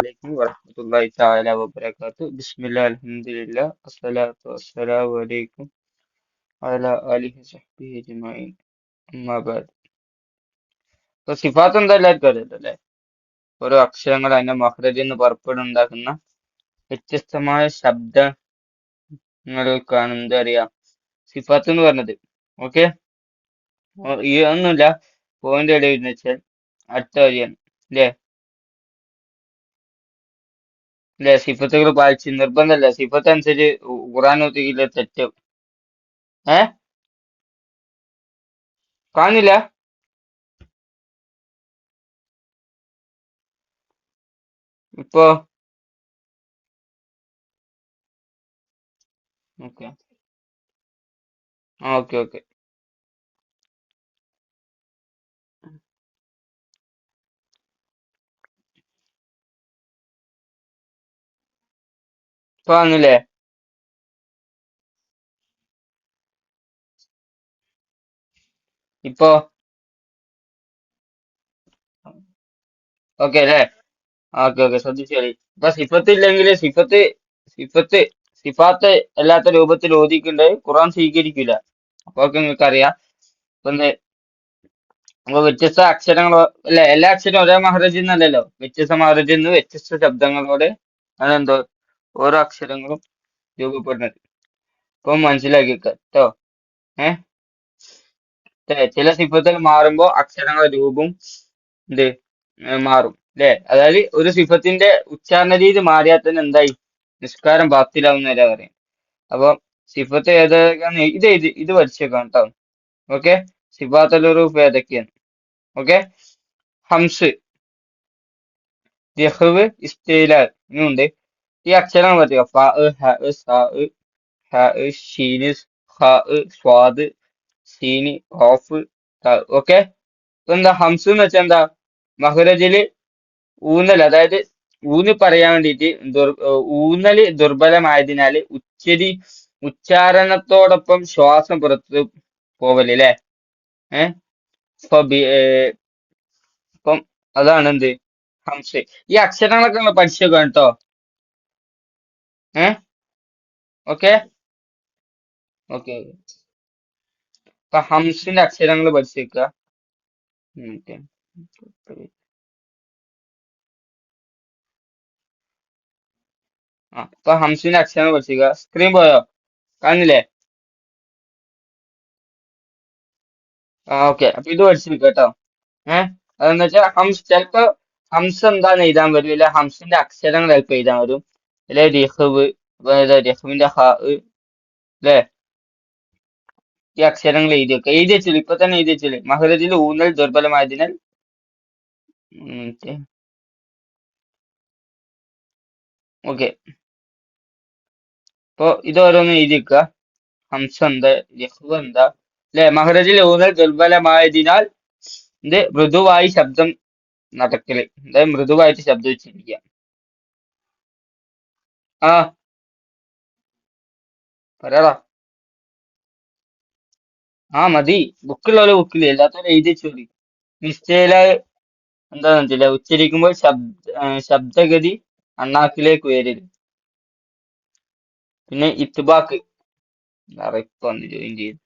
അലൈക്കും വറഹ്മത്തുള്ളാഹി തആല വബറകാതുഹു. ബിസ്മില്ലാഹിൽ അൽഹംദുലില്ലാഹ് അസ്സലാത്തു വസ്സലാമു അലൈക്കും വഅലാ ആലിഹി വസഹ്ബിഹി അജ്മഈൻ. അമ്മാ ബഅദ്. ഇപ്പൊ സിഫാത്ത് എന്താ എല്ലാവർക്കും അറിയാലോ അല്ലേ? ഓരോ അക്ഷരങ്ങൾ അതിന്റെ മഖ്റജിൽ നിന്ന് പുറപ്പെടുണ്ടാക്കുന്ന വ്യത്യസ്തമായ ശബ്ദങ്ങൾക്കാണ് എന്താ അറിയാ സിഫാത്ത് എന്ന് പറഞ്ഞത്. ഓക്കെ, ഈ ഒന്നുമില്ല, പോയിന്റ് എഴുതി വെച്ചാൽ അടുത്ത വരിയാണ് അല്ലേ? അല്ലെ, സിഫത്തുകൾ പാലിച്ച് നിർബന്ധമല്ല, സിഫത്ത് അനുസരിച്ച് ഖുർആൻ ഒതുക്കിയില്ല തെറ്റ്. ഏ കാണുന്നില്ല? ഇപ്പൊ ഓക്കെ, ഓക്കെ ഓക്കെ. ഇപ്പൊ വന്നില്ലേ? ഇപ്പൊ ഓക്കെ അല്ലേ? ഓക്കെ ഓക്കെ, ശ്രദ്ധിച്ചോളി. ഇപ്പൊ സിഫത്ത് ഇല്ലെങ്കിൽ സിഫത്ത് സിഫാത്ത് അല്ലാത്ത രൂപത്തിൽ ഓതിക്കുണ്ട് ഖുർആൻ സ്വീകരിക്കില്ല. അപ്പൊ നിങ്ങൾക്ക് അറിയാം. ഇപ്പൊ അപ്പൊ വ്യത്യസ്ത അക്ഷരങ്ങൾ അല്ലെ, എല്ലാ അക്ഷരവും ഒരേ മഹ്റജിൽ നിന്നല്ലല്ലോ, വ്യത്യസ്ത മഹ്റജിൽ നിന്ന് വ്യത്യസ്ത ശബ്ദങ്ങളോടെ അതെന്തോ ഓരോ അക്ഷരങ്ങളും രൂപപ്പെടുന്നത്. ഇപ്പൊ മനസ്സിലാക്കി കേട്ടോ. ഏഹ് ചില സിഫത്തുകൾ മാറുമ്പോ അക്ഷരങ്ങളുടെ രൂപം എന്ത് മാറും അല്ലെ? അതായത് ഒരു സിഫത്തിന്റെ ഉച്ചാരണ രീതി മാറിയാൽ തന്നെ എന്തായി നിസ്കാരം ബാത്തിലാവുന്ന വരെ പറയും. അപ്പൊ സിഫത്ത് ഏതൊക്കെയാണ് ഇത് പഠിച്ചേക്കാം കേട്ടോ. ഓക്കെ, സിഫാത്തുൽ ഹുറൂഫ് ഏതൊക്കെയാണ്? ഓക്കെ, ഹംസ്, യഹ്വ്, ഇസ്തിലാൽ ഇങ്ങനെയുണ്ട്. ഈ അക്ഷരങ്ങൾ പറ്റുക ഫ, ഹ, സ, ഹ, ഷീന്, ഹ, സ്വാദ്, സീന്, ഖാഫ്, ത. ഓക്കെ, എന്താ ഹംസ് എന്ന് വെച്ചാൽ എന്താ? മഹ്റജില് ഊന്നൽ, അതായത് ഊന്നി പറയാൻ വേണ്ടിയിട്ട് ഊന്നല് ദുർബലമായതിനാല് ഉച്ചാരണത്തോടൊപ്പം ശ്വാസം പുറത്ത് പോവല് അല്ലെ? ഏഹ് ഇപ്പൊ ഇപ്പം അതാണ് എന്ത് ഹംസ്. ഈ അക്ഷരങ്ങളൊക്കെ നമ്മൾ പഠിച്ചേക്കാം കേട്ടോ. ഏഹ് ഓക്കെ ഓക്കെ. ഇപ്പൊ ഹംസിന്റെ അക്ഷരങ്ങൾ പഠിച്ചേക്കുക. ഓക്കെ, ഇപ്പൊ ഹംസിന്റെ അക്ഷരങ്ങൾ പഠിച്ചേക്കുക. സ്ക്രീൻ പോയോ? കാണുന്നില്ലേ? ഓക്കെ, അപ്പൊ ഇത് പഠിച്ചിരിക്കുക കേട്ടോ. അതെന്ന് വെച്ചാൽ ചിലപ്പോ ഹംസ് എന്താന്ന് എഴുതാൻ വരും, ഇല്ല ഹംസിന്റെ അക്ഷരങ്ങൾ ചിലപ്പോ എഴുതാൻ വരും, അല്ലെ രഹ്വ്, രഹ്വിന്റെ ഹ അല്ലെ? ഈ അക്ഷരങ്ങൾ എഴുതി വെച്ചില്ല, ഇപ്പൊ തന്നെ എഴുതി വെച്ചില്ലേ? മഹ്റജിൽ ഊന്നൽ ദുർബലമായതിനാൽ ഓക്കെ. ഇപ്പൊ ഇത് ഓരോന്ന് എഴുതി വെക്കുക. ഹംസ എന്താ, രഹ്വ് എന്താ അല്ലെ? മഹ്റജിൽ ഊന്നൽ ദുർബലമായതിനാൽ ഇത് മൃദുവായി ശബ്ദം നടക്കല്, അതായത് മൃദുവായിട്ട് ശബ്ദം വെച്ചിരിക്കുക. ആ പറയാ. മതി, ബുക്കുള്ള ബുക്കില് എല്ലാത്തോരും എഴുതി വെച്ചോളി. നിശ്ചയില എന്താന്ന് വെച്ചില്ല, ഉച്ചരിക്കുമ്പോൾ ശബ്ദഗതി അണ്ണാക്കിലേക്ക് ഉയരരുത്. പിന്നെ ഇത്ബാക്ക് ഇപ്പൊ വന്ന് ജോയിൻ ചെയ്തു.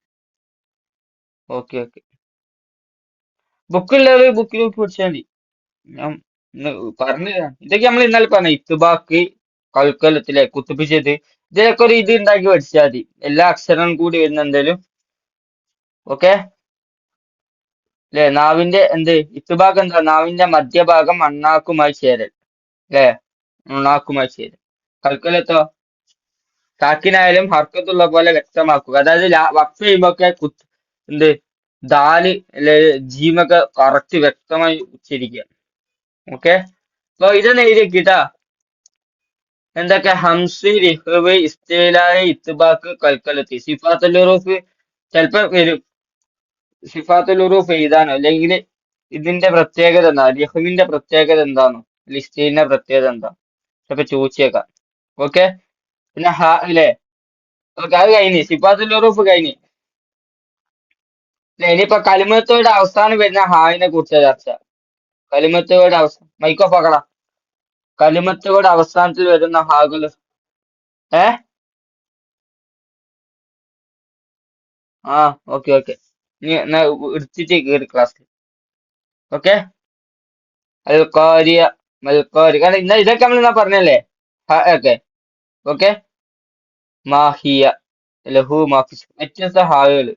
ഓക്കെ ഓക്കെ, ബുക്കുള്ളത് ബുക്കിൽ നോക്കി പഠിച്ചാൽ മതി. ഞാൻ പറഞ്ഞു തരാം. ഇതൊക്കെ നമ്മൾ ഇന്നലെ പറഞ്ഞ ഇത്ബാക്ക്, കൽക്കലത്തിലെ കുത്തിപ്പിച്ചത്, ഇതിലൊക്കെ ഒരു ഇത് ഉണ്ടാക്കി പഠിച്ചാൽ മതി. എല്ലാ അക്ഷരവും കൂടി വരുന്ന എന്തേലും. ഓക്കെ അല്ലെ? നാവിന്റെ ഇത്ബാക്ക് എന്താ? നാവിന്റെ മധ്യഭാഗം അണ്ണാക്കുമായി ചേരൽ അല്ലെ? അണ്ണാക്കുമായി ചേരൽ. കൽക്കലത്തോ സാക്കിനായാലും ഹർക്കത്തുള്ള പോലെ വ്യക്തമാക്കുക. അതായത് വഖഫ് ചെയ്യുമ്പോഴൊക്കെ എന്ത് ദാല് അല്ലെ ജീമൊക്കെ കറക്റ്റ് വ്യക്തമായി ഉച്ചരിക്കുക. ഓക്കെ, അപ്പൊ ഇതൊന്ന് എഴുതി വെക്കിട്ടാ. എന്തൊക്കെ? ഹംസ്, റിഹ്വ്, ഇസ്തിലാഹ്, ഇത്ബാക്ക്, കൽക്കലത്തി. സിഫാത്തുൽ ഹുറൂഫ് ചിലപ്പോ വരും. സിഫാത്തുൽ ഹുറൂഫ് എഴുതാനോ അല്ലെങ്കിൽ ഇതിന്റെ പ്രത്യേകത എന്താ, റിഹ്വിന്റെ പ്രത്യേകത എന്താണോ, ഇസ്തിലിന്റെ പ്രത്യേകത എന്താ, ചിലപ്പോ ചോദിച്ചേക്കാം. ഓക്കെ, പിന്നെ ഹ അല്ലേ? ഓക്കെ, അത് കഴിഞ്ഞ് സിഫാത്തുൽ ഹുറൂഫ് കഴിഞ്ഞ്. ഇനിയിപ്പോ കലിമത്തോടെ അവസാനം വരുന്ന ഹായിനെ കുറിച്ച ചർച്ച. കലിമത്തോടെ അവസാനം മൈക്കോ പകട കലിമത്തുകളുടെ അവസാനത്തിൽ വരുന്ന ഹാകൾ. ഏ ആ ഓക്കെ ഓക്കെ. നീ എന്നാ എടുത്തിട്ട് കയറി ക്ലാസ്സിൽ. ഓക്കെ. അൽ ഖാരിയ മൽ ഖാരി, കാരണം ഇന്ന ഇതൊക്കെ നമ്മൾ എന്നാ പറഞ്ഞല്ലേ. Okay okay. മാഹിയ ലഹു മാഫിസ്, വ്യത്യസ്ത ഹാളുകൾ.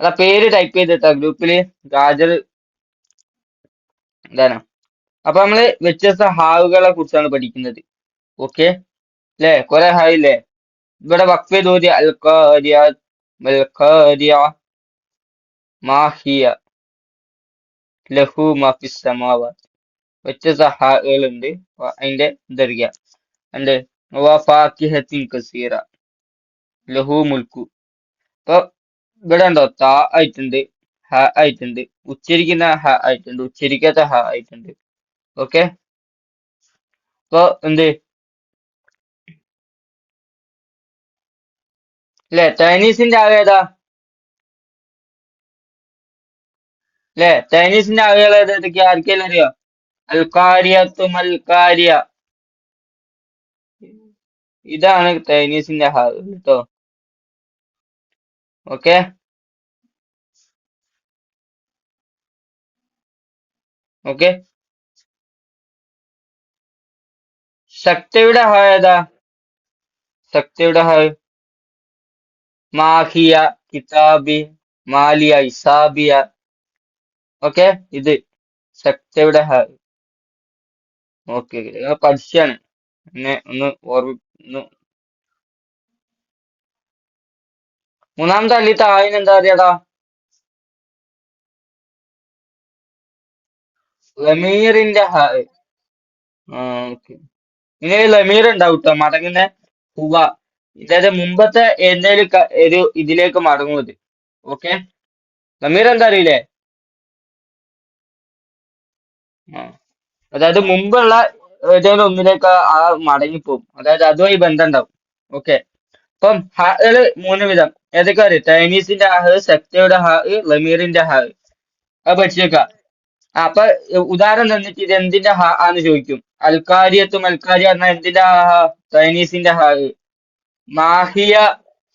അതാ പേര് ടൈപ്പ് ചെയ്തിട്ടാ ഗ്രൂപ്പില്. ഗാജർ എന്താണ്. അപ്പൊ നമ്മള് വ്യത്യസ്ത ഹാവുകളെ കുറിച്ചാണ് പഠിക്കുന്നത്. ഓക്കെ അല്ലേ? കുറെ ഹായ് ഇല്ലേ? ഇവിടെ വഖഫ് ചെയ്ത് ഓതിയ അൽ ഖാരിയ മൽ ഖാരിയ മാഹിയ ലഹു മാഫിസ് സമാവാത്ത്. വ്യത്യസ്ത ഹാകളുണ്ട്. അതിന്റെ ദർഗ ഉണ്ട്. ഫാക്കിഹത്തിൻ കസീറ ലഹു മുൽക്കു. അപ്പൊ ഇവിടെ ഉണ്ടോ താ ആയിട്ടുണ്ട്, ഹ ആയിട്ടുണ്ട്, ഉച്ചരിക്കുന്ന ഹ ആയിട്ടുണ്ട്, ഉച്ചരിക്കാത്ത ഹ ആയിട്ടുണ്ട്. ഓക്കെ. അപ്പൊ എന്ത് അല്ലെ? ചൈനീസിന്റെ ആകെ ഏതാ? അല്ലെ? ചൈനീസിന്റെ ആകെകൾ ഏതൊക്കെ ആർക്കെങ്കിലും അറിയോ? അൽക്കാരിയത്തും അൽക്കാരിയ, ഇതാണ് ചൈനീസിന്റെ ഹ കേട്ടോ. Okay okay. ശക്തിയുടെ ഹ ഏതാ? ശക്തിയുടെ ഹ മാഹിയ കിതാബി മാലിയ ഇസാബിയ. ഓക്കെ. ഇത് ശക്തിയുടെ ഹ. ഓക്കെ പഠിച്ചാണ്. എന്നെ ഒന്ന് ഓർമ്മ. മൂന്നാമത്തെ അല്ലിത്തെ ആയിന് എന്താ അറിയാടാ? ലമീറിന്റെ ഹ. ആ ഓക്കെ. ഇനി ലമീർ ഉണ്ടാവും ട്ടോ മടങ്ങുന്ന ഹുവ. ഇതായത് മുമ്പത്തെ എന്തേലും ഒരു ഇതിലേക്ക് മടങ്ങും ഇത്. ഓക്കെ. ലമീർ എന്താ അറിയില്ലേ? ആ. അതായത് മുമ്പുള്ള ഏതെങ്കിലും ഒന്നിലേക്ക് ആ മടങ്ങിപ്പോവും. അതായത് അതുമായി ബന്ധം ഉണ്ടാവും. ഓക്കെ. അപ്പം ഹകള് മൂന്ന് വിധം. ഏതൊക്കെ അറിയാം? ചൈനീസിന്റെ ഹ, ശക്തിയുടെ ഹ, ലമീറിന്റെ ഹ. അത് പഠിച്ചേക്കാം. ആ, അപ്പൊ ഉദാഹരണം തന്നിട്ട് ഇത് എന്തിന്റെ ഹ ആന്ന് ചോദിക്കും. അൽക്കാരിയത്തും അൽക്കാരിയ പറഞ്ഞാൽ എന്തിന്റെ ഹ? ചൈനീസിന്റെ ഹ. മാഹിയ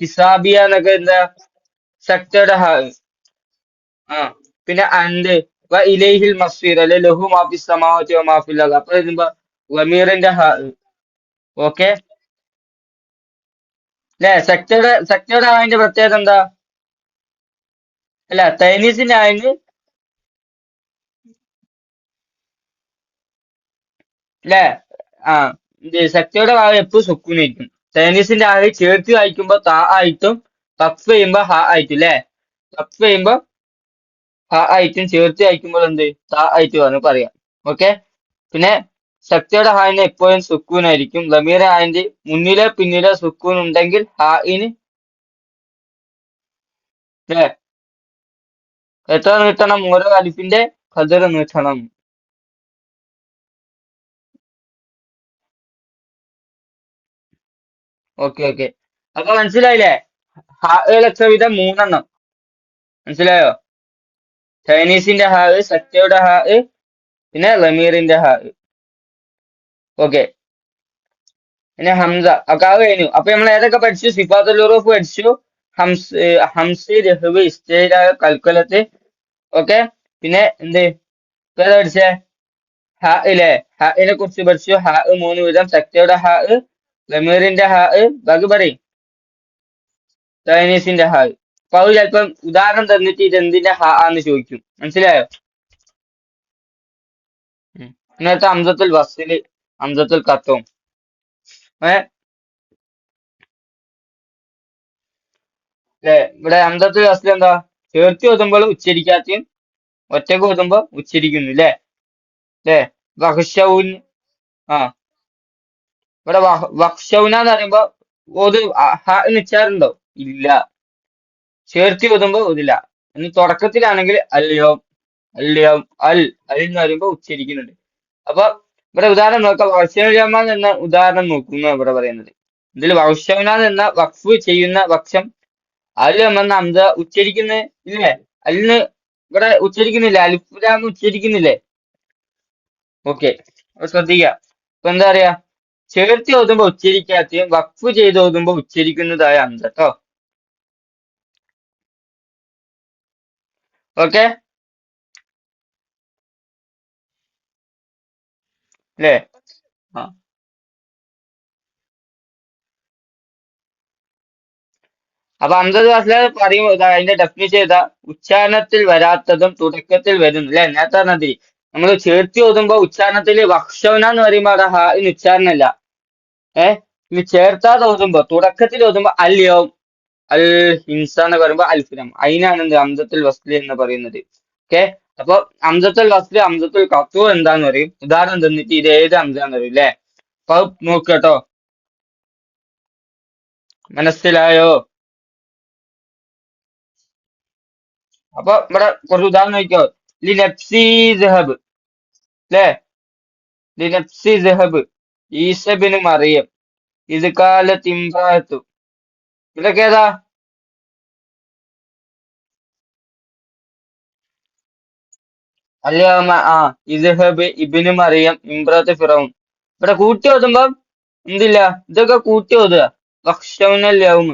ഹിസാബിയ എന്നൊക്കെ എന്താ? ശക്തിയുടെ ഹ. ആ പിന്നെ അൻഡ് ഇലൈഹിൽ മസ്ഫീർ അല്ലെ ലഹു മാഫി സമാവാതി വ മാഫിൽ അർദ്. അപ്പൊ വരുമ്പോ ലമീറിന്റെ ഹ. ഓക്കെ അല്ലെ? ശക്തിയുടെ ഹാന്റെ പ്രത്യേകത എന്താ? അല്ല ചൈനീസിന്റെ ഹാന് അല്ലേ? ആ ഇത് ശക്തിയുടെ ഭാഗം എപ്പോഴും സുക്കൂനായിരിക്കും. ചൈനീസിന്റെ ആ ചേർത്ത് വായിക്കുമ്പോ താ ആയിട്ടും കഫ് ചെയ്യുമ്പോ ഹ ആയിട്ടും അല്ലേ? കഫ് ചെയ്യുമ്പോ ഹ ആയിട്ടും ചേർത്ത് വായിക്കുമ്പോൾ എന്ത് താ ആയിട്ടും ആണ് പറയാം. ഓക്കെ. പിന്നെ ശക്തിയുടെ ഹായിന് എപ്പോഴും സുക്കൂനായിരിക്കും. ലമീർ ഹായിന്റെ മുന്നിലെ പിന്നിലെ സുക്കൂൻ ഉണ്ടെങ്കിൽ ഹായിന് അല്ലേ എത്ര നീട്ടണം? ഓരോ അലിഫിന്റെ ഖദർ നീട്ടണം. Okay okay. അപ്പൊ മനസ്സിലായില്ലേ? ഹാകൾ എത്ര വിധം? മൂന്നെണ്ണം. മനസ്സിലായോ? ചൈനീസിന്റെ ഹാ, സത്യയുടെ ഹാ, പിന്നെ ലമീറിന്റെ ഹാ. ഓക്കെ. പിന്നെ ഹംസ ഒക്കെ അത് കഴിഞ്ഞു. അപ്പൊ നമ്മൾ ഏതൊക്കെ പഠിച്ചു? സിഫാത്തുൽ ഹുറൂഫ് പഠിച്ചു. ഹംസ് രഹ്വ് ഇസ്തിഅല കൽക്കലത്ത്. ഓക്കെ. പിന്നെ എന്ത് ഇപ്പൊ ഏതാ പഠിച്ചേ? ഹ ഇല്ലേ? ഹാഇനെ കുറിച്ച് പഠിച്ചു. ഹാ മൂന്ന് വിധം. സത്യയുടെ ഹാ, ലമീറിന്റെ ഹാ, ബാക്കി പറയും ചൈനീസിന്റെ ഹാ. അപ്പൊ അത് ചിലപ്പം ഉദാഹരണം തന്നിട്ട് ഇത് എന്തിന്റെ ഹാ ആന്ന് ചോദിക്കും. മനസ്സിലായോ? ഇന്നത്തെ ഹംസത്തുൽ വസ്ല്, ഹംസത്തുൽ ഖത്വം. ല്ലേ? ഇവിടെ ഹംസത്തുൽ വസ്ല് എന്താ? ചേർത്ത് ഓതുമ്പോൾ ഉച്ചരിക്കാത്തയും ഒറ്റക്ക് ഓതുമ്പോ ഉച്ചരിക്കുന്നു ല്ലേ? ല്ലേ? വഹ്ഷൗൻ. ആ ഇവിടെ വഖ്ഷൗന എന്ന് പറയുമ്പോ ഓത് ഹ നിച്ചാറുണ്ടോ? ഇല്ല. ചേർത്തി ഓതുമ്പോ ഓതില്ല. ഇനി തുടക്കത്തിലാണെങ്കിൽ അല്ലയോ അല്ലയോ അൽ അൽ എന്ന് പറയുമ്പോ ഉച്ചരിക്കുന്നുണ്ട്. അപ്പൊ ഇവിടെ ഉദാഹരണം നോക്കാം. വഹ്ഷൗന എന്ന ഉദാഹരണം നോക്കുന്ന ഇവിടെ പറയുന്നത്. ഇതിൽ വഹ്ഷൗന എന്ന വഖഫ് ചെയ്യുന്ന പക്ഷം അല് എന്ന ഹംസ ഉച്ചരിക്കുന്ന ഇല്ലേ? അലിന് ഇവിടെ ഉച്ചരിക്കുന്നില്ല. അലിഫ് ലാം ഉച്ചരിക്കുന്നില്ലേ? ഓക്കെ. ശ്രദ്ധിക്കുക. ഇപ്പൊ എന്താ പറയാ, ചേർത്തി ഓതുമ്പോ ഉച്ചരിക്കാത്തയും വഖഫ് ചെയ്ത് ഓതുമ്പോ ഉച്ചരിക്കുന്നതായ ഹംസ ട്ടോ. ഓക്കെ അല്ലേ? ആ. അപ്പൊ അംസദ് വസ്ല പറയുമ്പോ ഇതാ അതിന്റെ ഡെഫിനിഷൻ ചെയ്ത ഉച്ചാരണത്തിൽ വരാത്തതും തുടക്കത്തിൽ വരുന്നു അല്ലെ. നേരത്തെ പറഞ്ഞതി നമ്മൾ ചേർത്തി ഓതുമ്പോ ഉച്ചാരണത്തിൽ വക്ഷവന എന്ന് പറയുമ്പോ അവിടെ ഹാ ഇന് ഉച്ചാരണമല്ല. ഇത് ചേർത്താതെ ഓതുമ്പോ തുടക്കത്തിൽ ഓതുമ്പോ അല്യവും അൽ ഹിൻസ എന്ന് പറയുമ്പോ അൽഫിനം, അതിനാണ് എന്ത് ഹംസത്തുൽ വസ്ലി എന്ന് പറയുന്നത്. ഓക്കെ. അപ്പൊ ഹംസത്തുൽ വസ്ലി ഹംസത്തുൽ ഖത്വ എന്താന്ന് പറയും. ഉദാഹരണം തന്നിട്ട് ഇത് ഏത് ഹംസാന്ന് പറയും അല്ലെ. അപ്പൊ നോക്കട്ടോ, മനസ്സിലായോ? അപ്പൊ ഇവിടെ കുറച്ച് ഉദാഹരണം നോക്കിയോ. ലിനഫ്സി ദഹബ് അല്ലെ, ലിനഫ്സി ദഹബ്, ഈസബിന് മറിയം, ഇത് കാലത്ത് ഇമ്രാത്തു, ഇതൊക്കെ ഏതാ? അല്ലെ. ആ ഇദ്ഹബ്, ഇബിന് മറിയം, ഇമ്രാത്ത് ഫിറൗൻ. ഇവിടെ കൂട്ടി ഓതുമ്പോ എന്തില്ല, ഇതൊക്കെ കൂട്ടി ഓതുക. വഖ്ശൗനൽ യൗമ്,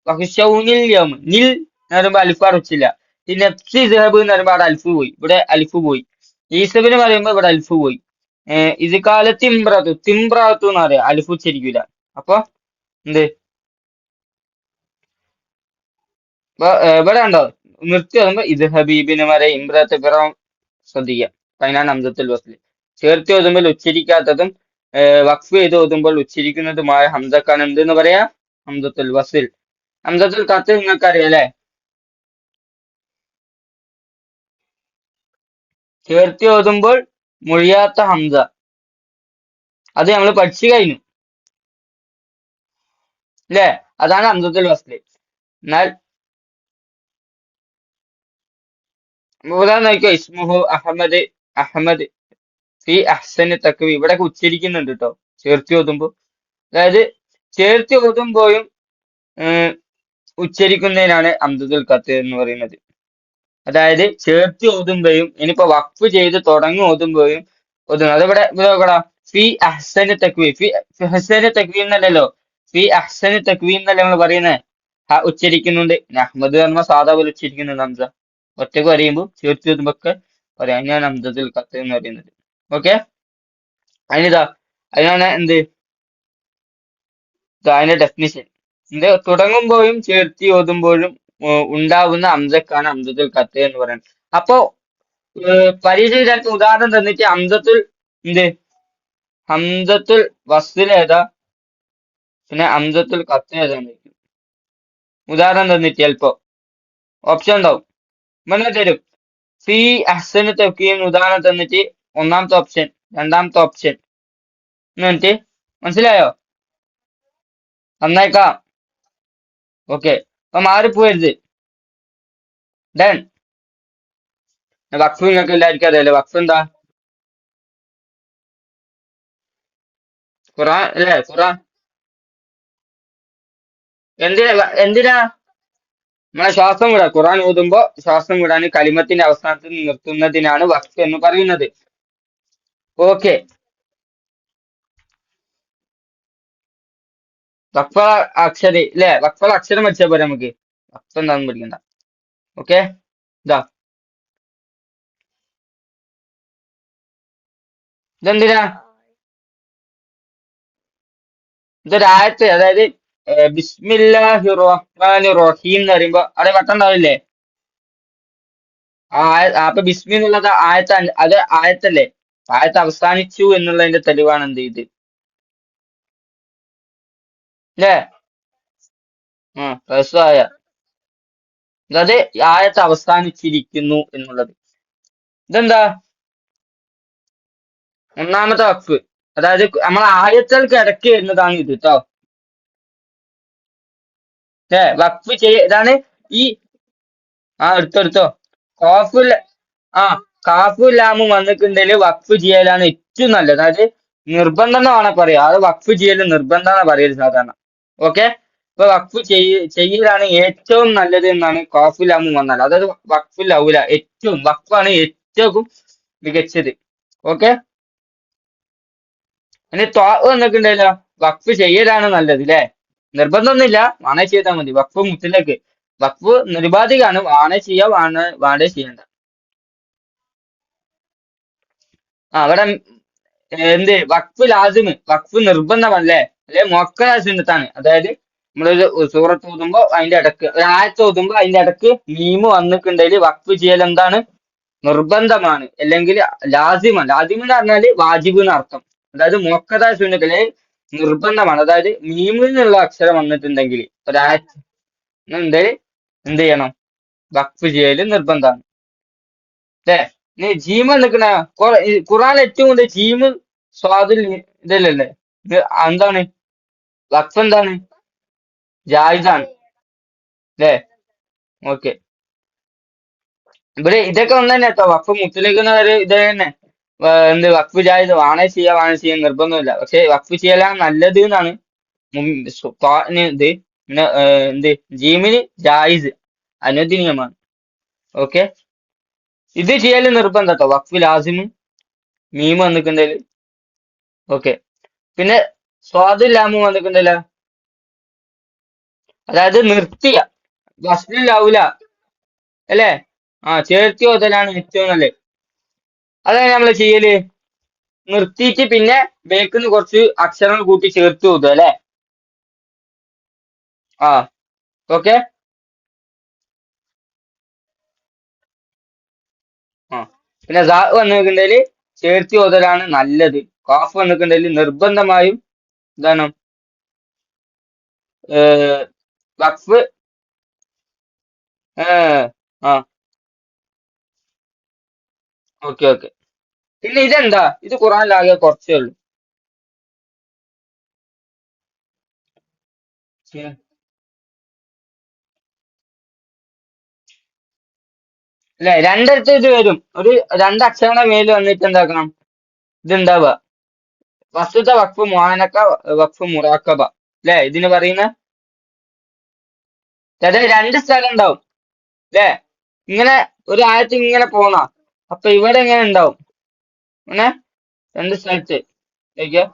വഖ്ശൗനിൽ യൗമ്, നിൽ എന്ന് പറയുമ്പോ അലിഫ് അടച്ചില്ല. ഈ നഫ്സി ദഹബ് എന്ന് പറയുമ്പോ അവിടെ അലിഫ് പോയി, ഇവിടെ അലിഫ് പോയി. ഈസബിന് പറയുമ്പോ ഇവിടെ അലിഫ് പോയി. ഇത് കാലത്ത് ഇമ്രാത്തു, തിമ്രാത്തു എന്ന് പറയാം, അലിഫ് ഉച്ചരിക്കൂല. അപ്പൊ എന്ത് ഇവിടെ ഉണ്ടോ, നിർത്തി വരുമ്പോ ഇത് ഹബീബിന് വരെ ഇമ്രത്ത് ഫിറൗൻ. ശ്രദ്ധിക്കുക. അതിനാണ് ഹംസത്തുൽ വസ്ല്. ചേർത്തി ഓതുമ്പോൾ ഉച്ചരിക്കാത്തതും വഖഫ് ചെയ്ത് ഓതുമ്പോൾ ഉച്ചരിക്കുന്നതുമായ ഹംസക്കാണ് എന്തെന്ന് പറയാ, ഹംസത്തുൽ വസ്ൽ. ഹംസത്തുൽ ഖത്ത് നിങ്ങൾക്ക് അറിയാം അല്ലെ. ചേർത്തി ഓതുമ്പോൾ മൊഴിയാത്ത ഹംസ, അത് നമ്മൾ പഠിച്ചു കഴിഞ്ഞു അല്ലേ. അതാണ് ഹംസത്തുൽ വസ്ല്. എന്നാൽ ഉദാഹരണം നോക്കിയോ, ഇസ്മുഹു അഹമ്മദ്, അഹമ്മദ് ഫി അഹ്സനി തക്വി, ഇവിടെ ഉച്ചരിക്കുന്നുണ്ട് കേട്ടോ ചേർത്തി ഓതുമ്പോ. അതായത് ചേർത്തി ഓതുമ്പോഴും ഉച്ചരിക്കുന്നതിനാണ് ഹംസത്തുൽ ഖത്ത് എന്ന് പറയുന്നത്. അതായത് ചേർത്തി ഓതുമ്പോഴും ഇനിയിപ്പോ വഖഫ് ചെയ്ത് തുടങ്ങി ഓതുമ്പോഴും ഓതുന്നത്. അതിവിടെ ഇവിടെ ഫി അഹ്സനി തക്വി, ഫി അഹ്സനി തക്വി എന്നല്ലല്ലോ, ഫി അഹ്സനി തക്വി എന്നല്ലേ നമ്മൾ പറയുന്നത്. ഉച്ചരിക്കുന്നുണ്ട്. അഹമ്മദ് പറഞ്ഞ സാധാ പോലെ ഉച്ചരിക്കുന്നുണ്ട് ഹംസ. ഒറ്റക്ക് പറയുമ്പോൾ ചേർത്തി ഓതുമ്പോ ഒക്കെ പറയാം. ഞാൻ ഹംസത്തുൽ ഖത്ത് എന്ന് പറയുന്നത്. ഓക്കെ. അതിനിതാ, അതിനാണ് എന്ത്, അതിന്റെ ഡെഫിനിഷൻ. എന്ത് തുടങ്ങുമ്പോഴും ചേർത്തി ഓതുമ്പോഴും ഉണ്ടാവുന്ന ഹംസക്കാണ് ഹംസത്തുൽ ഖത്ത് എന്ന് പറയുന്നത്. അപ്പോ പരീക്ഷയിൽ രണ്ട് ഉദാഹരണം തന്നിട്ട് ഹംസത്തുൽ എന്ത്, ഹംസത്തുൽ വസ്ൽ ഏതാ, പിന്നെ ഹംസത്തുൽ ഖത്ത് ഏതാണ് ഉദാഹരണം തന്നിട്ട് ചിലപ്പോ ഓപ്ഷൻ ഉണ്ടാവും. ഇങ്ങനെ തരും. ഫി അഹ്സനി തഖ്വീം ഉദാഹരണം തന്നിട്ട് ഒന്നാമത്തെ ഓപ്ഷൻ, രണ്ടാമത്തെ ഓപ്ഷൻ എന്നിട്ട് മനസ്സിലായോ? നന്നായിക്കാം. ഓക്കെ. അപ്പൊ മാറിപ്പോയരുത്. ഡൺ. വഖഫ് നിങ്ങൾക്ക് എല്ലാവർക്കും അറിയാലോ. വഖഫ് എന്താ? ഖുറാൻ അല്ലേ. ഖുറാൻ എന്തിനാ നമ്മളെ ശ്വാസം വിടാ. ഖുറാൻ ഓതുമ്പോ ശ്വാസം വിടാൻ കലിമത്തിന്റെ അവസാനത്തിൽ നിർത്തുന്നതിനാണ് വഖഫ് എന്ന് പറയുന്നത്. ഓക്കെ. വഖഫ അക്ഷരി അല്ലെ, വഖഫ അക്ഷരം പഠിച്ചാൽ പോരെ നമുക്ക്. വഖഫ് എന്താണെന്ന് പഠിക്കണ്ട. ഓക്കെ. ഇതാ ഇതെന്തിനാ, ഇതൊരു ആയത്ത്. അതായത് ബിസ്മില്ലാഹി റഹ്മാനി റഹീം എന്ന് പറയുമ്പോ അവിടെ വട്ടം ഉണ്ടാവില്ലേ. അപ്പൊ ബിസ്മി എന്നുള്ളത് ആയത്ത്, അത് ആയത്തല്ലേ. ആയത്ത് അവസാനിച്ചു എന്നുള്ളതിന്റെ തെളിവാണ് എന്ത് ഇത് അല്ലേ. റസായ, അതായത് ആയത്ത് അവസാനിച്ചിരിക്കുന്നു എന്നുള്ളത്. ഇതെന്താ, ഒന്നാമത്തെ വഖഫ്. അതായത് നമ്മൾ ആയത്തുകൾക്ക് ഇടയ്ക്ക് വരുന്നതാണ് ഇത് കേട്ടോ. വഖഫ് ഇതാണ് ഈ. എടുത്തോ. കാഫുൽ, ആ കാഫുൽ ലാമും വന്നിട്ടുണ്ടെങ്കിൽ വഖഫ് ചെയ്യലാണ് ഏറ്റവും നല്ലത്. അതായത് നിർബന്ധം എന്ന് വേണം പറയാം. അത് വഖഫ് ചെയ്യൽ നിർബന്ധമാണ് പറയല് സാധാരണ. ഓക്കെ. ഇപ്പൊ വഖഫ് ചെയ്യലാണ് ഏറ്റവും നല്ലത് എന്നാണ് കാഫുൽ ലാമും വന്നാൽ. അതായത് വഖഫുൽ ഔല, ഏറ്റവും വഖഫാണ് ഏറ്റവും മികച്ചത്. ഓക്കെ. ഇനി ത്വാ വന്നിട്ടുണ്ടല്ലോ, വഖഫ് ചെയ്യലാണ് നല്ലത് ല്ലേ. നിർബന്ധമൊന്നുമില്ല, വാണേ ചെയ്താൽ മതി. വഖഫ് മുത്തലക്ക്, വഖഫ് നിരുപാധികാണ്, വാണേ ചെയ്യാ, വാണ്ടേ ചെയ്യണ്ട. അവിടെ എന്ത് വഖഫ് ലാസിമ്, വഖഫ് നിർബന്ധമല്ലേ, അല്ലെ മുഅക്കദ സുന്നത്താണ്. അതായത് നമ്മളൊരു സൂറത്ത് ഓതുമ്പോ അതിന്റെ ഇടക്ക്, ഒരു ആയത്ത് ഓതുമ്പോ അതിന്റെ ഇടക്ക് മീമ് വന്നിട്ടുണ്ടെങ്കിൽ വഖഫ് ചെയ്യൽ എന്താണ്, നിർബന്ധമാണ്. അല്ലെങ്കിൽ ലാസിമാണ്. ലാസിം എന്ന് പറഞ്ഞാല് വാജിബ് എന്ന് അർത്ഥം. അതായത് മുഅക്കദ സുന്നത്തില് നിർബന്ധമാണ്. അതായത് മീമിൽ നിന്നുള്ള അക്ഷരം വന്നിട്ടുണ്ടെങ്കിൽ ഒരായത്ത് ഉണ്ടെങ്കിൽ എന്ത് ചെയ്യണം, വഖഫ് ചെയ്യല് നിർബന്ധമാണ്. ല്ലേ. ഇനി ജീമ നിൽക്കണ ഖുറാൻ ഏറ്റവും കൂടുതൽ ജീമ് സ്വാദിൽ ഇതല്ലല്ലേ, ഇത് എന്താണ്, വഖഫ് എന്താണ്, ജായിസാണ് ല്ലേ. ഓക്കെ. ഇവിടെ ഇതൊക്കെ ഒന്ന് തന്നെ കേട്ടോ, വഖഫ് മുത്തലിക്കുന്ന ഒരു ഇത് തന്നെ. എന്ത് വഖഫ് ജായിസ്, വാണേ ചെയ്യാൻ നിർബന്ധമില്ല. പക്ഷെ വഖഫ് ചെയ്യലാണ് നല്ലത് എന്നാണ് ഇത്. പിന്നെ എന്ത് ജീമിന് ജായിസ്, അനുവദനീയമാണ്. ഓക്കെ. ഇത് ചെയ്യല് നിർബന്ധം കേട്ടോ, വഖഫ് ലാസിമും മീം വന്നിട്ടുണ്ടെങ്കിൽ. ഓക്കെ. പിന്നെ സ്വാദും ലാമും വന്നിട്ടുണ്ടല്ലോ, അതായത് നിർത്തിയ വസ്ലിലാവൂല അല്ലേ. ചേർത്തി ഓതലാണ് ഏറ്റവും നല്ലത്. അതാണ് നമ്മള് ചെയ്യല്, നിർത്തിയിട്ട് പിന്നെ ബേക്കിന്ന് കുറച്ച് അക്ഷരങ്ങൾ കൂട്ടി ചേർത്ത് ഓതുക അല്ലെ. ആ ഓക്കെ. ആ പിന്നെ സാ വന്നിട്ടുണ്ടെങ്കിൽ ചേർത്തി ഓതലാണ് നല്ലത്. കാഫ് വന്നിട്ടുണ്ടെങ്കിൽ നിർബന്ധമായും എന്താണ്, വഖഫ് ആ ഓക്കെ ഓക്കെ. പിന്നെ ഇതെന്താ, ഇത് ഖുറാനിലാകെ കുറച്ചേ ഉള്ളൂ. ഉം. അല്ലെ, രണ്ടിടത്ത് ഇത് വരും. ഒരു രണ്ടക്ഷരങ്ങളുടെ മേല് വന്നിട്ട് എന്താക്കണം, ഇത് ഉണ്ടാവുക. വസ്തുത വഖഫ് മുആനക്ക, വഖഫ് മുറാക്കബ അല്ലെ ഇതിന് പറയുന്ന. അതായത് രണ്ട് സ്ഥലം ഉണ്ടാവും ല്ലേ. ഇങ്ങനെ ഒരു ആയത്ത് ഇങ്ങനെ പോണ, അപ്പൊ ഇവിടെ എങ്ങനെ ഉണ്ടാവും, അങ്ങനെ രണ്ട് സ്ഥലത്ത് നോക്കിയോ.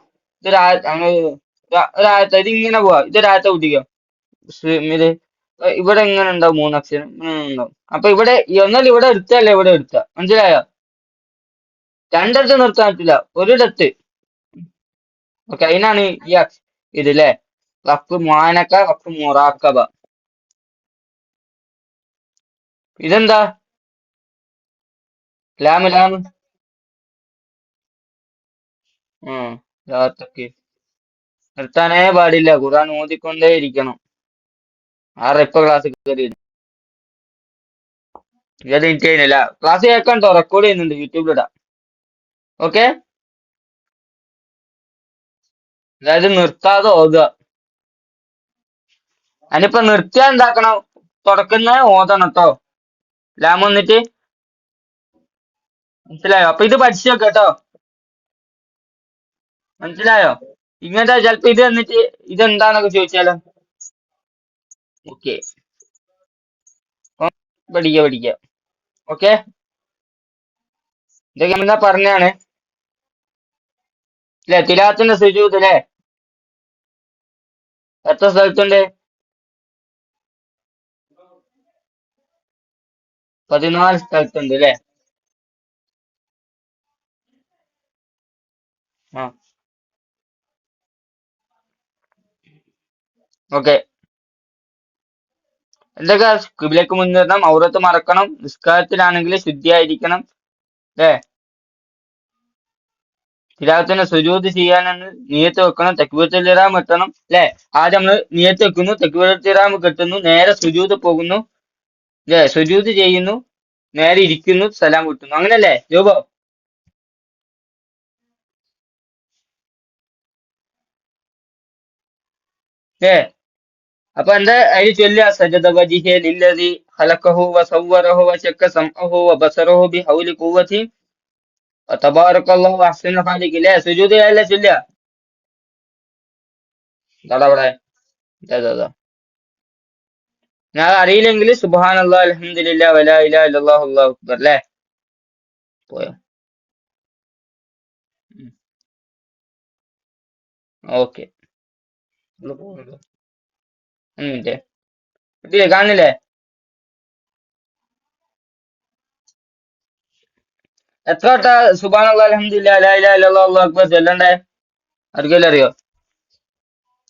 ഒരായത്ത ഇത് ഇങ്ങനെ പോവാ, ഇതൊരായത്ത കൂട്ടിക്കോ. ഇത് ഇവിടെ ഇങ്ങനെ ഉണ്ടാവും, മൂന്നക്ഷരം ഇങ്ങനെ ഉണ്ടാവും. അപ്പൊ ഇവിടെ ഒന്നല്ല ഇവിടെ എടുത്തല്ലേ, ഇവിടെ എടുത്ത, മനസ്സിലായോ. രണ്ടിടത്ത് നിർത്താൻ പറ്റില്ല, ഒരിടത്ത്. ഓക്കെ, അതിനാണ് ഈ ഇത് ല്ലേ, വഖഫ് മുആനക്ക, വഖഫ് മുറാക്കബ. ഇതെന്താ, ലാമ് ലാമ്. ലാത്തക്ക് നിർത്താനേ പാടില്ല, ഖുർആൻ ഓതിക്കൊണ്ടേ ഇരിക്കണം. ഇപ്പൊ ക്ലാസ് കയറി 20 മിനിറ്റ് കഴിഞ്ഞില്ല. ക്ലാസ് കേൾക്കണ്ടോ, റെക്കോർഡ് ചെയ്യുന്നുണ്ട്, യൂട്യൂബിലിടാം. ഓക്കെ. അതായത് നിർത്താതെ ഓതുക. അതിനിപ്പോ നിർത്തിയാ എന്താക്കണം, തുടക്കുന്ന ഓതണം കേട്ടോ, ലാമ് വന്നിട്ട്. മനസ്സിലായോ. അപ്പൊ ഇത് പഠിച്ചു വെക്കാം കേട്ടോ, മനസ്സിലായോ. ഇങ്ങനത്തെ ചിലപ്പോ ഇത് വന്നിട്ട് ഇതെന്താന്നൊക്കെ ചോദിച്ചാലോ. ഓക്കെ. പഠിക്ക. ഓക്കെ. ഇതൊക്കെ എന്താ പറഞ്ഞാണ് അല്ലെ. തിലാത്തിന്റെ സുജൂദ് അല്ലെ, എത്ര സ്ഥലത്തുണ്ട്, 14 സ്ഥലത്തുണ്ട് അല്ലെ. ആ ഓക്കെ. എന്തൊക്കെ, ഖിബ്ലക്ക് മുന്നിടണം, ഔറത്ത് മറക്കണം, നിസ്കാരത്തിലാണെങ്കിൽ ശുദ്ധിയായിരിക്കണം അല്ലേ. തിലാവത്തിന് സുജൂദ് ചെയ്യാനാണ് നിയത്ത് വെക്കണം, തക്ബീറത്തുൽ ഇഹ്റാം എത്തണം അല്ലെ. ആദ്യം നമ്മള് നിയത്ത് വെക്കുന്നു, തക്ബീറത്തുൽ ഇഹ്റാം കെട്ടുന്നു, നേരെ സുജൂദ് പോകുന്നു അല്ലെ, സുജൂദ് ചെയ്യുന്നു, നേരെ ഇരിക്കുന്നു, സലാം കിട്ടുന്നു, അങ്ങനല്ലേ ജോബോ. ഏ അപ്പൊ എന്താ അതിൽ ചൊല്ലുക, സജദ വജിഹി ലില്ലദി ഖലഖഹു വസവ്വറഹു വശക്ക സംഅഹു വബസറഹു ബിഹൗലി ഖുവ്വതി വതബാറകല്ലാഹു അഹ്സനുൽ ഖാലിഖിൻ. ല്ലേ, സുജൂദ് അല്ലേ ചൊല്ലുക. ഇതാടാ അവിടെ, ഇതാ. ഞാൻ അറിയില്ലെങ്കിൽ സുബ്ഹാനല്ലാഹ് അൽഹംദുലില്ലാഹ് വലാ ഇലാഹ ഇല്ലല്ലാഹു അല്ലാഹു അക്ബർ അല്ലേ. പോയോ. ഓക്കെ. മിനിറ്റ് കിട്ടിയില്ലേ, കാണുന്നില്ലേ? എത്ര വട്ട സുബ്ഹാനല്ലാഹ് അൽഹംദുലില്ലാഹ് ലാ ഇലാഹ ഇല്ലല്ലാഹ് അല്ലാഹു അക്ബർ ചൊല്ലണ്ടേ? ആർക്കെങ്കിലും അറിയോ?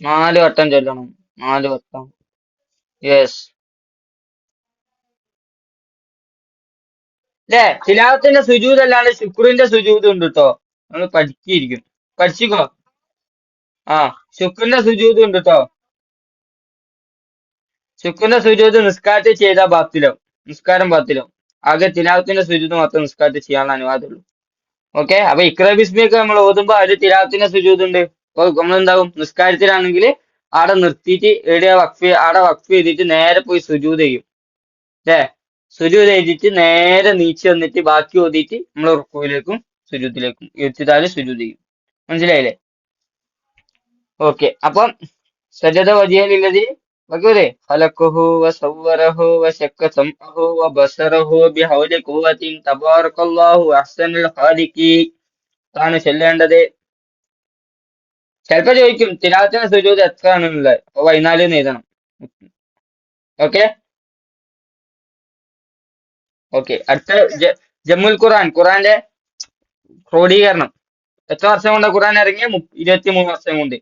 4 വട്ടം ചൊല്ലണം. 4 വട്ടം. യെസ്. ല്ലേ, തിലാവത്തിന്റെ സുജൂദ് അല്ലാണ്ട് ശുക്രിന്റെ സുജൂദ് ഉണ്ട് ട്ടോ. നമ്മള് പഠിച്ചിരിക്കും. പഠിച്ചിക്കോ? ആ, ശുക്രിന്റെ സുജൂദ് ഉണ്ട് ട്ടോ. ശുക്രിന്റെ സുജൂദ് നിസ്കാരത്തിൽ ചെയ്താൽ ബാത്തിലും, നിസ്കാരം ബാത്തിലും. ആകെ തിലാവത്തിന്റെ സുജൂദ് മാത്രം നിസ്കാരത്തിൽ ചെയ്യാനുള്ള അനുവാദമുള്ളൂ. ഓക്കെ, അപ്പൊ ഇക്ര ബിസ്മിയൊക്കെ നമ്മൾ ഓതുമ്പോ അതിൽ തിലാവത്തിന്റെ സുജൂദ് ഉണ്ട്. അപ്പൊ നമ്മളെന്താവും, നിസ്കാരത്തിലാണെങ്കിൽ ആടെ നിർത്തിയിട്ട് എവിടെയാ വഖഫ്, ആടെ വഖഫ് ചെയ്തിട്ട് നേരെ പോയി സുജൂദ് ചെയ്യും. ല്ലേ, സുജൂദ് ചെയ്തിട്ട് നേരെ നീച്ച് വന്നിട്ട് ബാക്കി ഓതിയിട്ട് നമ്മൾ റുക്കൂയിലേക്കും സുജൂദിലേക്കും ഇർത്തിദാല് സുജൂദ് ചെയ്യും. മനസ്സിലായില്ലേ? ഓക്കെ, അപ്പം സജദ വജിഹലില്ലതി വകൂലെ ഖലഖഹു വസവ്വറഹു വശക്ക സമഅഹു വബസറഹു ബിഹൗലി ഖുവ്വത്തിൻ തബാറകല്ലാഹു അഹ്സനുൽ ഖാലിഖീൻ ആണ് ചൊല്ലേണ്ടത്. ചിലപ്പോ ചോദിക്കും തിലാവത്തിന് സുജൂദ് എത്ര ആണെന്നുള്ളത്. അപ്പൊ 14 എന്ന് എഴുതണം. ഓക്കെ. ഓക്കെ, അടുത്ത ജമ്മുൽ ഖുർആൻ, ഖുർആന്റെ ക്രോഡീകരണം. എത്ര വർഷം കൊണ്ട് ഖുർആൻ ഇറങ്ങിയ? 23 വർഷം കൊണ്ട്.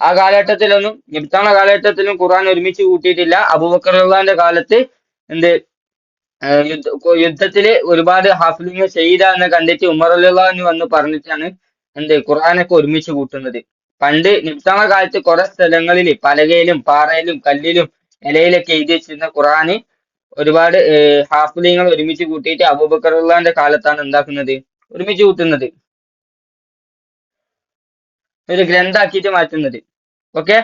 ആ കാലഘട്ടത്തിലൊന്നും, നബിത്താണ കാലഘട്ടത്തിലും ഖുർആൻ ഒരുമിച്ച് കൂട്ടിയിട്ടില്ല. അബൂബക്കർ റളിയല്ലാഹുവിന്റെ കാലത്ത് എന്ത് യുദ്ധത്തില് ഒരുപാട് ഹാഫിലിങ്ങൾ ഷഹീദാന്ന് കണ്ടിട്ട് ഉമർ റളിയല്ലാഹു വന്ന് പറഞ്ഞിട്ടാണ് എന്ത് ഖുർആനൊക്കെ ഒരുമിച്ച് കൂട്ടുന്നത്. പണ്ട് നബിത്താണ കാലത്ത് കുറെ സ്ഥലങ്ങളിൽ പലകയിലും പാറയിലും കല്ലിലും ഇലയിലൊക്കെ എഴുതി വെച്ചിരുന്ന ഖുർആന് ഒരുപാട് ഹാഫിലിങ്ങൾ ഒരുമിച്ച് കൂട്ടിയിട്ട് അബൂബക്കർ റളിയല്ലാഹുവിന്റെ കാലത്താണ് എന്താക്കുന്നത്, ഒരുമിച്ച് കൂട്ടുന്നത്, ഒരു ഗ്രന്ഥാക്കിയിട്ട് മാറ്റുന്നത്. ഓക്കെ.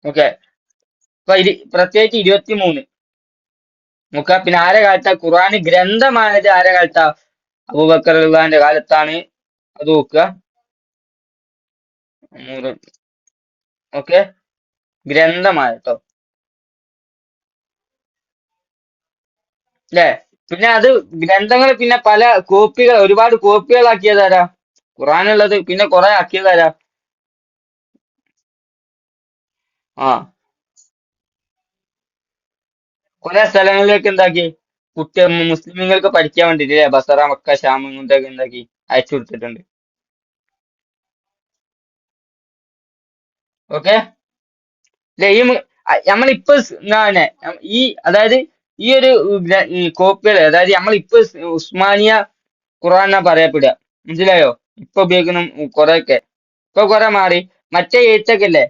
ഓക്കെ, അപ്പൊ പ്രത്യേകിച്ച് 23 നോക്ക. പിന്നെ ആരെ കാലത്താ ഖുർആൻ ഗ്രന്ഥമായത്? ആരെ കാലത്താ? അബൂബക്കർ റളിയല്ലാഹുവിന്റെ കാലത്താണ്. അത് നോക്കുക. ഓക്കെ, ഗ്രന്ഥമായ ട്ടോ. ല്ലേ, പിന്നെ അത് ഗ്രന്ഥങ്ങൾ പിന്നെ പല കോപ്പികൾ, ഒരുപാട് കോപ്പികളാക്കിയതാരാ? ഖുർആനുള്ളത് പിന്നെ കുറെ ആക്കിയതാരാ? ആ, കുറെ സ്ഥലങ്ങളിലേക്ക് എന്താക്കി, മുസ്ലിമുകൾക്ക് പഠിക്കാൻ വേണ്ടിട്ട് ബസറ, മക്ക, ഷാം ഇങ്ങോട്ടൊക്കെ എന്താക്കി അയച്ചു കൊടുത്തിട്ടുണ്ട്. ഓക്കെ. നമ്മളിപ്പോ ഈ അതായത് ഈ ഒരു കോപ്പികൾ, അതായത് നമ്മളിപ്പോ ഉസ്മാനിയ ഖുർആൻ എന്നാ പറയപ്പെടുക. മനസ്സിലായോ? ഇപ്പൊ ഉപയോഗിക്കുന്ന കുറെയൊക്കെ ഇപ്പൊ കുറെ മാറി. മറ്റേ എഴുത്തൊക്കെ ഇല്ലേ,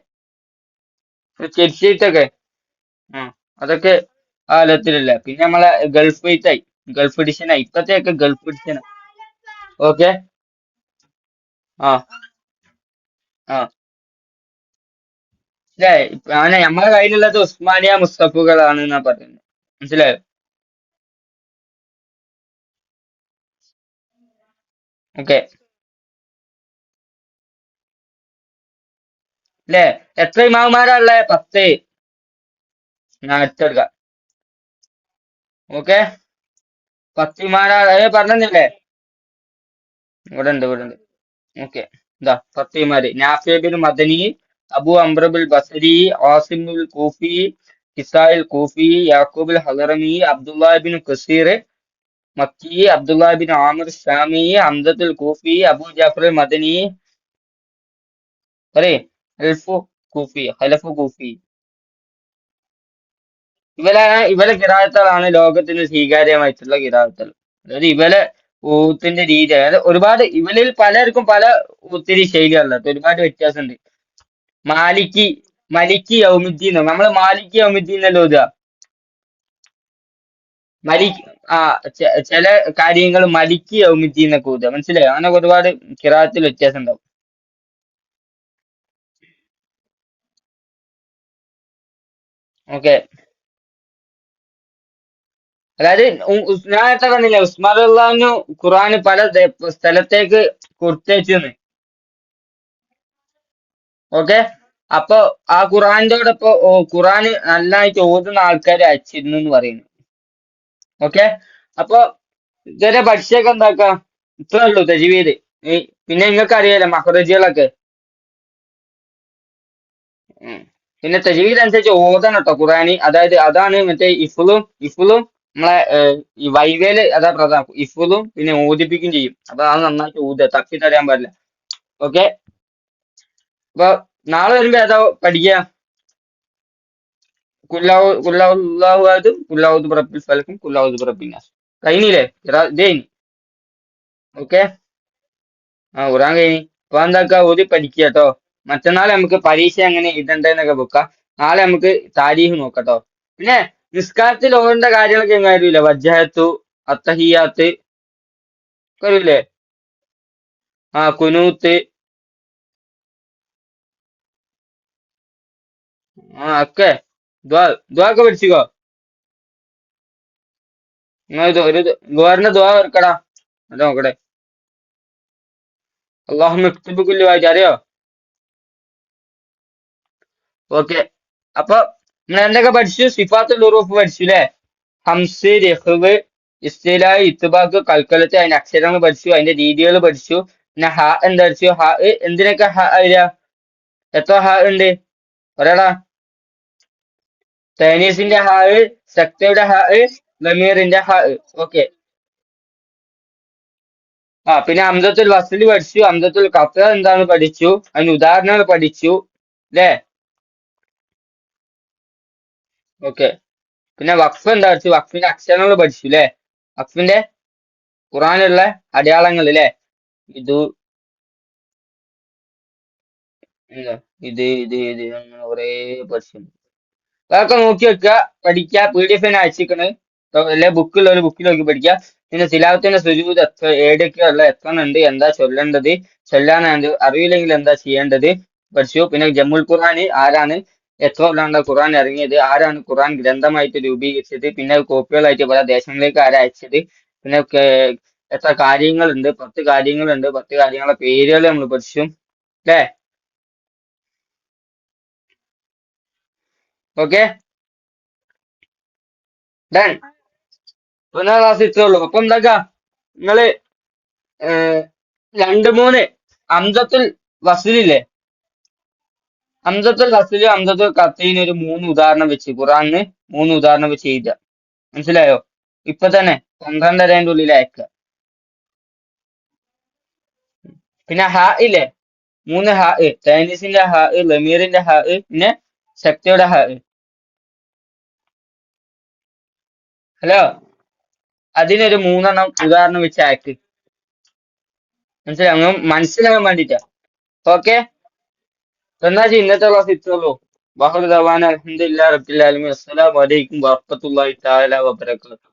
ചെരിച്ചെഴുത്തൊക്കെ, ആ, അതൊക്കെ ആ കാലത്തിലല്ല. പിന്നെ നമ്മളെ ഗൾഫ് എഴുത്തായി, ഗൾഫ് എഡിഷനായി. ഇപ്പത്തെയൊക്കെ ഗൾഫ് എഡിഷനാ. ഓക്കെ. ആ, ആ, അല്ലേ, അങ്ങനെ നമ്മളെ കയ്യിലുള്ളത് ഉസ്മാനിയ മുസ്തഫുകളാണ് എന്നാ പറയുന്നത്. മനസ്സിലായോ? ഓക്കെ. അല്ലേ, എത്ര ഇമാമുമാരാ ഉള്ളെ? 10. ഞാൻ എടുത്തെടുക്കാം. ഓക്കെ, 10 ഇമാമാരാ പറഞ്ഞില്ലേ? ഇവിടെ ഉണ്ട്, ഇവിടെ ഉണ്ട്. ഓക്കെ, ഇതാ 10 ഇമാര്: നാഫിഅ ബിൻ മദനി, അബു അംർ ബിൽ ബസരി, ആസിം ബിൽ കൂഫി, ഇസായിൽ കൂഫി, യാക്കൂബ് അൽ ഹളറമി, അബ്ദുല്ലാഹ് ബിൻ കസീർ മക്കി, അബ്ദുല്ലാഹ് ബിൻ ആമിർ ഷാമി, ഹംസത്തുൽ കൂഫി, അബു ജാഫർ മദനി. പറയേ, ഹൽഫു കൂഫി, ഹലഫു കൂഫി. ഇവരെ കിറാത്തുകളാണ് ലോകത്തിന് സ്വീകാര്യമായിട്ടുള്ള കിറാത്തുകൾ. അതായത് ഇവരെ ഊത്തിന്റെ രീതി, അതായത് ഒരുപാട് ഇവരിൽ പലർക്കും പല ഒത്തിരി ശൈലികളുണ്ട്, ഒരുപാട് വ്യത്യാസമുണ്ട്. മാലിക്കി, മലിക്കി യൗമുദ്ദീൻ, നമ്മള് മാലിക്കി യൗമുദ്ദീൻ എന്നല്ലോ ഓതുക. മലിക് ആ ചില കാര്യങ്ങൾ മലിക്കി യൗമുദ്ദീൻ എന്നൊക്കെ ഓതുക. മനസ്സിലായോ? അങ്ങനെ ഒരുപാട് കിറാത്തിൽ വ്യത്യാസം ഉണ്ടാവും. ഓക്കെ, അതായത് ഞാൻ നേരത്തെ പറഞ്ഞില്ലേ, ഉസ്മാൻ റളിയല്ലാഹു ഖുർആന് പല സ്ഥലത്തേക്ക് കൊടുത്തയച്ചെന്ന്. ഓക്കെ, അപ്പൊ ആ ഖുർആന്റോടൊപ്പം ഖുർആന് നന്നായിട്ട് ഓതുന്ന ആൾക്കാരെ അയച്ചിരുന്നു എന്ന് പറയുന്നു. ഓക്കെ, അപ്പൊ ഇതുവരെ പഠിച്ചൊക്കെ എന്താക്കാം, ഇത്രേ ഉള്ളൂ തജ്വീദ്. പിന്നെ നിങ്ങൾക്ക് അറിയാലോ മഖ്റജുകളൊക്കെ. ഉം. പിന്നെ തജ്വീദ് അനുസരിച്ച് ഓതണം കേട്ടോ ഖുർആന്. അതായത് അതാണ് മറ്റേ ഇഫ്ളും നമ്മളെ ഈ വൈവേല് അതാ പ്രധാനം. ഇഫ്ളും പിന്നെ ഓതിപ്പിക്കും ചെയ്യും. അപ്പൊ അത് നന്നായിട്ട് ഊതുക, തപ്പി തരാൻ പാടില്ല. ഓക്കെ. അപ്പൊ നാളെ വരുമ്പോ ഏതാ പഠിക്കുക? കുല്ലാഹുവാദും കുല്ലാഹുദ് റബ്ബിൽ ഫലക്കും കുല്ലാഹുദ് റബ്ബിൻ നാസ്. കഴിഞ്ഞില്ലേ? ഇത് കഴിഞ്ഞു. ഓക്കെ. ആ ഖുർആൻ കഴിഞ്ഞു. അപ്പൊ എന്താക്കാ ഓതി പഠിക്കുക കേട്ടോ. മറ്റന്നാൾ നമുക്ക് പരീക്ഷ എങ്ങനെ എഴുതണ്ടെന്നൊക്കെ വെക്കാം. നാളെ നമുക്ക് താരീഖ് നോക്കട്ടോ. പിന്നെ നിസ്കാരത്തിൽ ഓരേണ്ട കാര്യങ്ങളൊക്കെ എങ്ങനെ അറിയില്ല. വജ്ജഹത്തു, അത്തഹിയാത്ത് ഒക്കെ അറിയില്ലേ? ആ കുനൂത്ത്, ആ ഒക്കെ ദ്വാ ഒക്കെ പഠിച്ചിക്കോ? നിങ്ങൾ ഒരു ദ്വാറിന്റെ ദ്വാ ഓർക്കടാ. അത് നോക്കട്ടെ. അള്ളാഹു കുല്ലി വായിച്ച അറിയോ? ഓക്കെ. അപ്പൊ നിങ്ങൾ എന്തൊക്കെ പഠിച്ചു? സിഫാത്തുൽ ഉറൂഫ് പഠിച്ചു അല്ലേ? ഹംസ്, രഹ്വ്, ഇസ്തിലാഹ്, ഇത്ബാഖ്, കൽക്കലത്ത്, അതിന്റെ അക്ഷരങ്ങൾ പഠിച്ചു, അതിന്റെ രീതികൾ പഠിച്ചു. പിന്നെ ഹ എന്താ പഠിച്ചു? ഹ എന്തിനൊക്കെ ഹ വരിക? എത്ര ഹ ഉണ്ട്? ഒരാടാ. തേനീസിന്റെ ഹ, ശക്തിയുടെ ഹ, ലമീറിന്റെ ഹ. ഓക്കെ. ആ പിന്നെ ഹംസത്തുൽ വസ്ല് പഠിച്ചു, ഹംസത്തുൽ ഖത്അ എന്താണ് പഠിച്ചു, അതിന് ഉദാഹരണങ്ങൾ പഠിച്ചു അല്ലേ? ഓക്കെ. പിന്നെ വഖഫ് എന്താ പഠിച്ചു? വഖഫിന്റെ അക്ഷരങ്ങൾ പഠിച്ചു അല്ലേ? വഖഫിന്റെ ഖുറാനുള്ള അടയാളങ്ങൾ അല്ലേ? ഇത് എന്താ? ഇത് അങ്ങനെ കുറേ പഠിച്ചു. അതൊക്കെ നോക്കി വെക്കുക, പഠിക്കുക. PDF തന്നെ അയച്ചിക്കണ്. അല്ലെ ബുക്കുള്ള ഒരു ബുക്കിൽ നോക്കി പഠിക്കുക. പിന്നെ തിലാവത്തിന്റെ സുജൂദ് എത്ര ഏതൊക്കെയാ ഉള്ളത്, എത്ര ഉണ്ട്, എന്താ ചൊല്ലേണ്ടത്, ചൊല്ലാൻ അറിയില്ലെങ്കിൽ എന്താ ചെയ്യേണ്ടത് പഠിച്ചു. പിന്നെ ജമ്മുൽ ഖുർആൻ ആരാണ്, എത്ര കൊല്ലാണ് ഖുർആൻ ഇറങ്ങിയത്, ആരാണ് ഖുർആൻ ഗ്രന്ഥമായിട്ട് രൂപീകരിച്ചത്, പിന്നെ കോപ്പികളായിട്ട് പല ദേശങ്ങളിലേക്ക് ആരാ അയച്ചത്, പിന്നെ എത്ര കാര്യങ്ങളുണ്ട്, 10 കാര്യങ്ങളുണ്ട്, 10 കാര്യങ്ങളെ പേരുകൾ നമ്മൾ പഠിച്ചു അല്ലേ? Okay done. ഒന്നാം ക്ലാസ് ഇത്രേ ഉള്ളൂ. അപ്പൊ എന്താക്കാ നിങ്ങള് ഏഹ്, 2 3 അംസത്തുൽ വസ്ലില്ലേ? അംസത്തുൽ വസ്ല് അംസത്തുൽ ഖത്ഈന് ഒരു 3 ഉദാഹരണം വെച്ച് ഖുറാനിന് 3 ഉദാഹരണം വെച്ച് എഴുതുക. മനസ്സിലായോ? ഇപ്പൊ തന്നെ 12:30 ഉള്ളിൽ അയക്കുക. പിന്നെ ഹ ഇല്ലേ? 3 ഹ, തൈനീസിന്റെ ഹ, ലമീറിന്റെ ഹ, പിന്നെ ശക്തിയുടെ ഹ. ഹലോ, അതിനൊരു 3 ഉദാഹരണം വെച്ച് അയക്ക്. മനസ്സിലായോ? അങ്ങ് മനസ്സിലാകാൻ വേണ്ടിട്ടാ. ഓക്കെ. എന്നാ ഇന്നത്തെ ക്ലാസ് ഇത്രയുള്ളൂ. വാഹിറു ദഅ്വാനാ അൽഹംദുലില്ലാഹി റബ്ബിൽ ആലമീൻ. അസ്സലാമു അലൈക്കും വറഹ്മത്തുള്ളാഹി തആല വബറകാതുഹു.